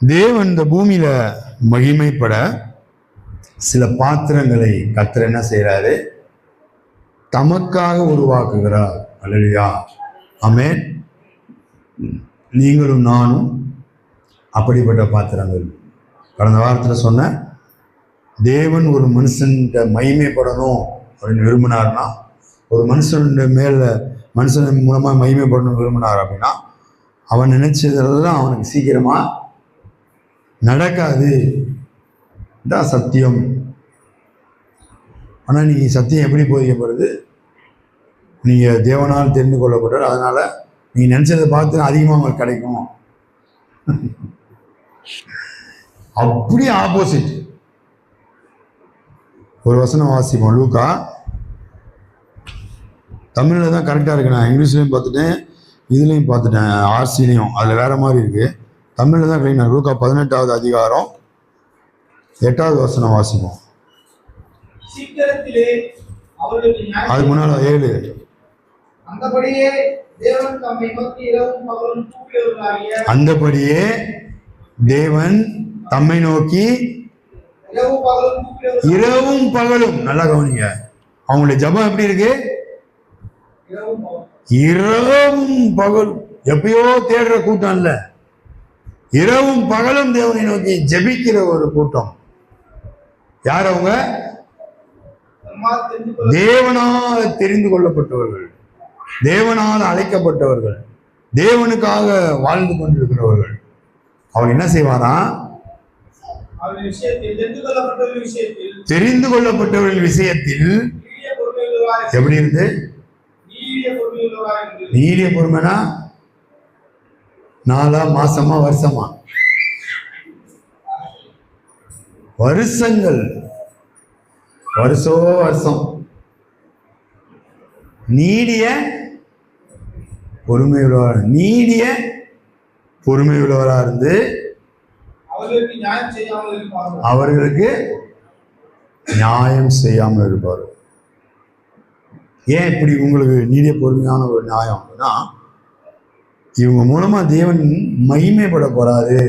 தேவன் இந்த பூமியில மகிமைப்பட சில பாத்திரங்களை கர்த்தர் என்ன செய்யறாரு? தமக்காக உருவாக்குகிறார். அல்லேலூயா, ஆமென். நீங்களும் நானும் அப்படிப்பட்ட பாத்திரங்கள். கடந்த வாரத்தில் சொன்ன தேவன் ஒரு மனுஷன்கிட்ட மகிமைப்படணும் அப்படின்னு விரும்பினார்னா, ஒரு மனுஷன் மூலமாக மகிமைப்படணும் விரும்பினார் அப்படின்னா, அவன் நினைச்சதெல்லாம் அவனுக்கு சீக்கிரமா நடக்காது. இதான் சத்தியம். ஆனால் நீங்கள் சத்தியம் எப்படி போதிக்கப்படுது? நீங்கள் தேவனால் தெரிந்து கொள்ளப்படுற, அதனால நீங்கள் நினைச்சதை பார்த்து அதிகமாக உங்களுக்கு கிடைக்கும். அப்படியே ஆப்போசிட். ஒரு வசனம் வாசிப்போம். லூக்கா, தமிழில் தான் கரெக்டாக இருக்கு. நான் இங்கிலீஷ்லையும் பார்த்துட்டேன், இதுலேயும் பார்த்துட்டேன், ஆர்சிலையும். அதில் வேற மாதிரி இருக்கு. தமிழில் தான் கரெக்டாக. லூக்கா 18வது அதிகாரம் 8வது வசனம் வாசிப்போம். அதுக்கு முன்னால 7. அந்தபடியே தேவன் தம்மை நோக்கி இரவும் பகலும், நல்லா கவனிங்க, அவங்களுடைய ஜெபம் எப்படி இருக்கு? இரவும் பகலும். எப்பயோ தேடுற கூட்டம் இல்ல, இரவும் பகலும் தேவனை நோக்கி ஜெபிக்கிற ஒரு கூட்டம். யார் அவங்க? தேவனால் தெரிந்து கொள்ளப்பட்டவர்கள், தேவனால் அழைக்கப்பட்டவர்கள், தேவனுக்காக வாழ்ந்து கொண்டிருக்கிறவர்கள். அவர் என்ன செய்வாரா? தெரிந்து கொள்ளப்பட்டவர்கள் விஷயத்தில் எப்படி இருந்து? நீடிய பொறுமைனா நாளா, மாசமா, வருஷமா? வருஷங்கள், வருஷம். நீடிய பொறுமை உள்ளவரா இருந்து அவர்களுக்கு நியாயம் செய்யாமல் இருப்பார். ஏன் இப்படி உங்களுக்கு நீடிய பொறுமையான ஒரு நியாயம்? இவங்க மூலமா தேவன் மகிமைப்பட போறாரு.